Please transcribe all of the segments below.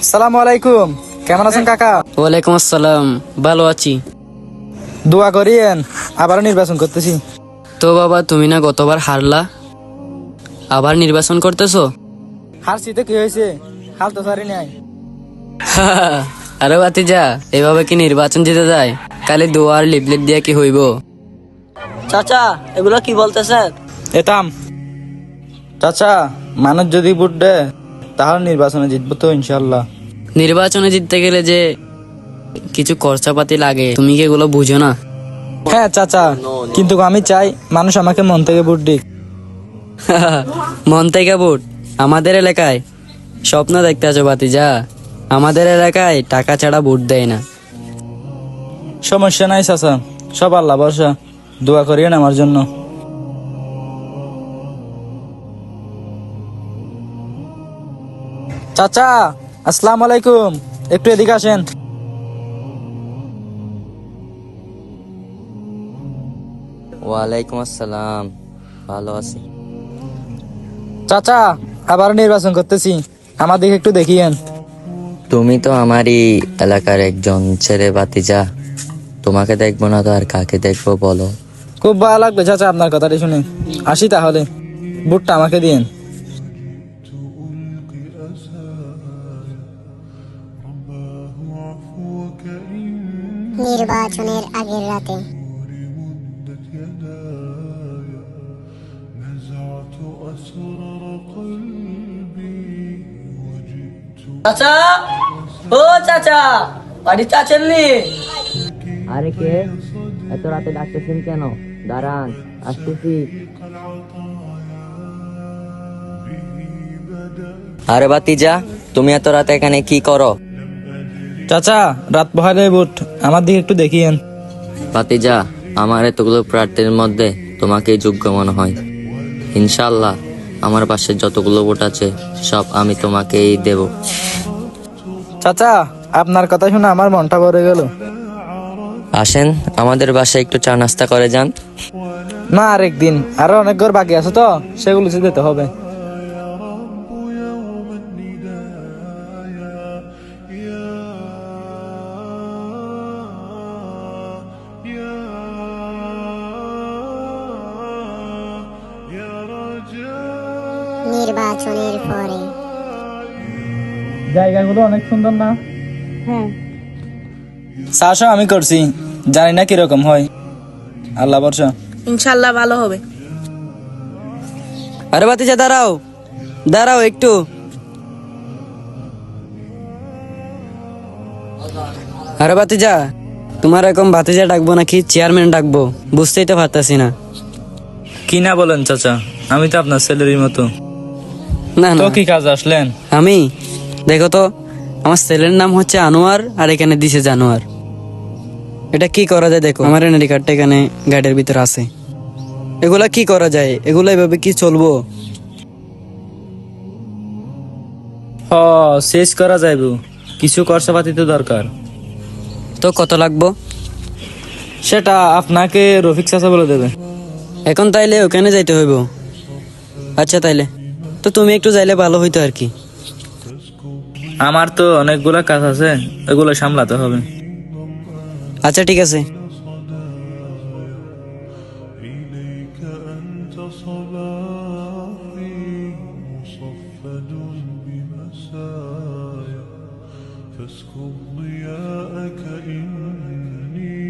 সালামু আলাইকুম, কেমন আছেন কাকা? ওয়ালাইকুম আসসালাম, ভালো আছি। দোয়া করিয়েন, আবারও নির্বাচন করতেছি। তো বাবা, তুমি না গতবার হারলা, আবার নির্বাচন করতেছো? হারছি তো কি হয়েছে, হাল তো সারি নাই। আরে বাতিজা, এভাবে কি নির্বাচন জিতে যায়? খালি দোয়ার লিফলেট দিয়ে কি হইব? চাচা, এগুলো কি বলতেছেন? এতাম চাচা, মানুষ যদি ভোট দেয় তাহলে নির্বাচনে জিতবো তো ইনশাল্লাহ। নির্বাচনে জিততে গেলে যে কিছু খরচাপাতি লাগে, তুমি কি এগুলো বুঝো না? হ্যাঁ চাচা, কিন্তু আমি চাই মানুষ আমাকে মন থেকে ভোট দিক। মন থেকে ভোট? আমাদের এলাকায় স্বপ্ন দেখতে আছো বাতিজা, আমাদের এলাকায় টাকা ছাড়া ভোট দেয় না। সমস্যা নাই চাচা, সব আল্লাহ ভরসা, দোয়া করিয়েন আমার জন্য। চাচা, আসসালামু আলাইকুম, একটু এদিকে আসেন। ওয়ালাইকুম আসসালাম, ভালো আছি। চাচা, আবার নির্বাচন করতেছি, আমার দিকে একটু দেখিয়েন। তুমি তো আমারই এলাকার একজন ছেলে ভাতিজা, তোমাকে দেখবো না তো আর কাকে দেখবো বলো? খুব ভালো লাগবে চাচা আপনার কথাটি শুনে, আসি তাহলে, ভোটটা আমাকে দিয়েন। নির্বাচনের আগের রাতে চাচা, ও চাচা, বাড়িতে আছেননি? আরে কে এত রাতে ডাকতেছেন কেন? দাঁড়ান, আসতেছি। আরে ভাতিজা, তুমি এত রাতে এখানে কি করো? চাচা, রাত পোহালে ভোট, আমার দিকে একটু দেখিয়েন। ভাতিজা, আমার এতগুলো প্রার্থীর মধ্যে তোমাকেই যোগ্য মনে হয়। ইনশাআল্লাহ আমার পাশে যতগুলো ভোট আছে সব আমি তোমাকেই দেব। চাচা, আপনার কথা শুনে আমার মনটা ভরে গেল। আসেন আমাদের বাসায় একটু চা নাস্তা করে যান। না, আরেকদিন, আরো অনেক ঘর বাকি আছে তো, সেগুলো যেতে হবে। নির্বাচনের পরে জায়গাগুলো অনেক সুন্দর না? হ্যাঁ, চাষও আমি করছি, জানি না কিরকম হয়, আল্লাহ ভরসা। ইনশাল্লাহ ভালো হবে। আরে বাতিজা, দাঁড়াও দাঁড়াও একটু। আরে বাতিজা, তোমার এরকম ভাতিজা ডাকবো নাকি চেয়ারম্যান ডাকবো বুঝতেই তো পারতাছি না। কি না বলেন চাচা, আমি তো আপনার ছেলেরই মতো। না তো না, কি কাজ আসলেন? আমি দেখো তো, আমার ছেলের নাম হচ্ছে আনোয়ার আর এখানে দিছে জানোয়ার। এটা কি করা যায় দেখো, আমার এনআইডি কার্ডটা এখানে গাড়ির ভিতরে আছে। এগুলা কি করা যায়? এগুলা এভাবে কি চলবো? শেষ করা যাইব, কিছু খরচাপাতি তো দরকার। তো কত লাগবো? সেটা আপনাকে রফিক চাচা বলে দেবে। এখন তাইলে ওখানে যাইতে হইব? আচ্ছা তাইলে তো তুমি একটু যাইলে ভালো হইতো আর কি। আমার তো অনেকগুলা কাজ আছে, এগুলো সামলাতে হবে। আচ্ছা ঠিক আছে। فاسكب ضياءك إني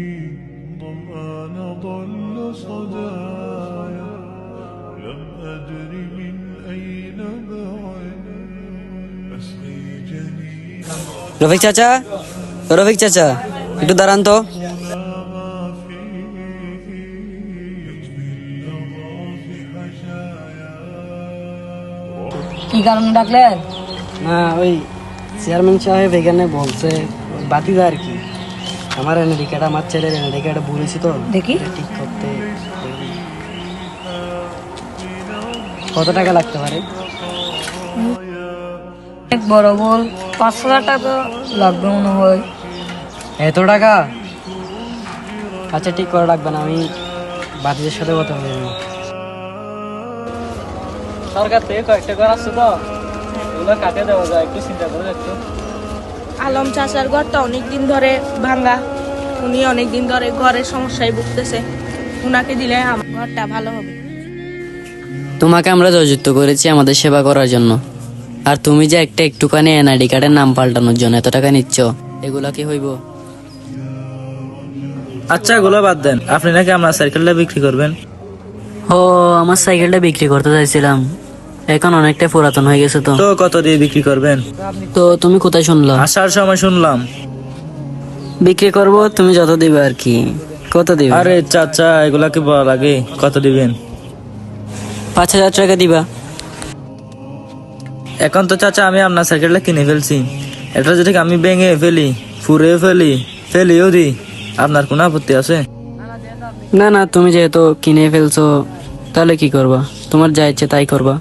ظمآن ضل صدايا لم أدر من أين بعد أسقي جنين রফিক চাচা, রফিক চাচা, একটু দাঁড়ান তো। কি কারণে ডাকলেন? না, ওই চেয়ারম্যান সাহেব এখানে বলছে বাতিদা আর কি, আমার এনআইডি কার্ড, আমার ছেলের এনআইডি কার্ড বলেছি তো দেখি। এটা ঠিক করতে কত টাকা লাগতে পারে? অনেক বড় বল, 5,000 টাকা লাগবে মনে হয়। এত টাকা? আচ্ছা ঠিক করে রাখবেন, আমি বাতিদের সাথে কথা বলে নেব। সরকার থেকে কয়েকটা ঘর আসছে তো, এগুলো কাকে দেওয়া যায় একটু চিন্তা করে দেখতো। আলম চাচার ঘরটা অনেকদিন ধরে ভাঙা, উনি অনেকদিন ধরে ঘরের সমস্যায় ভুগতেছে, উনাকে দিলে আমার ঘরটা ভালো হবে। তোমাকে আমরা জয়যুক্ত করেছি আমাদের সেবা করার জন্য, আর তুমি যে একটা একটুখানি এনআইডি কার্ডের নাম পাল্টানোর জন্য এত টাকা নিচ্ছ, এগুলা কি হইব? আচ্ছা এগুলো বাদ দেন, আপনি নাকি আপনার সাইকেলটা বিক্রি করবেন? ও, আমার সাইকেলটা বিক্রি করতে চাইছিলাম, এখন অনেকটা পুরাতন হয়ে গেছে তো। তো কত দিয়ে বিক্রি করবেন? তো তুমি কোথায় শুনলা? আসার সময় শুনলাম। বিক্রি করব, তুমি যত দিবে আর কি। কত দিবে? আরে চাচা এগুলা কি বলা লাগে, কত দিবেন? 5,000 টাকা দিবা। এখন তো চাচা আমি আপনার সাইকেলটা কিনে ফেলছি, এটা যদি আমি ভেঙে ফেলি, ফুরে ফেলিও দিই, আপনার কোনো আপত্তি আছে? না না, তুমি যেহেতু কিনে ফেলছো তাহলে কি করবা, তোমার যা ইচ্ছে তাই করবা।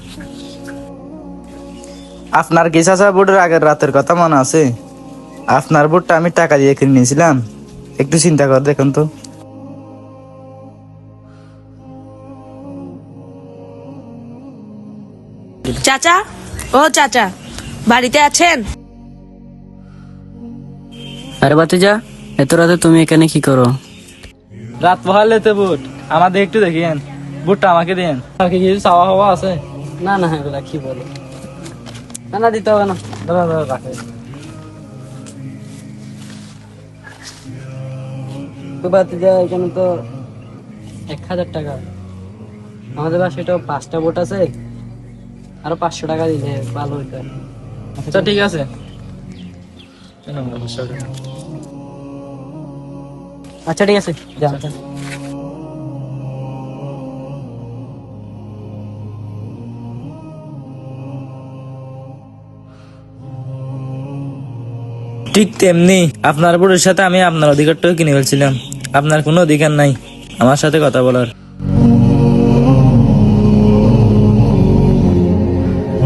আপনার কি চাচা বুটের আগের রাতের কথা মনে আছে? আপনার বুটটা আমি টাকা দিয়ে কিনে নিয়েছিলাম, একটু চিন্তা করে দেখুন তো। চাচা, ও চাচা, বাড়িতে আছেন? আরে বাতিজা, এত রাতে তুমি এখানে কি করো? রাত পোহালে তো বুট আমাদের একটু দেখিয়েন, বুটটা আমাকে দেন। আর কি কিছু চাওয়া হওয়া আছে? না না, এগুলা কি বলো, না না দিতে হবে না। দাদা দাদা রাখে। তো বাতিজা, এখানে তো 1,000 টাকা, আমাদের বাসায় তো 5টা বোট আছে, আরো 500 টাকা দিলে ভালো হইতো। আচ্ছা ঠিক আছে। আচ্ছা ঠিক আছে, যান। ঠিক তেমনি আপনার বুটের সাথে আমি আপনার অধিকারটাও কিনে ফেলছিলাম, আপনার কোনো অধিকার নাই আমার সাথে কথা বলার।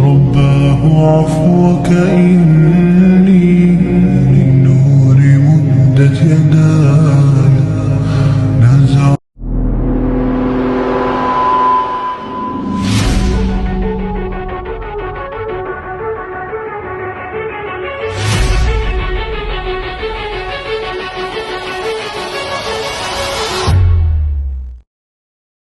رباه عفوك إن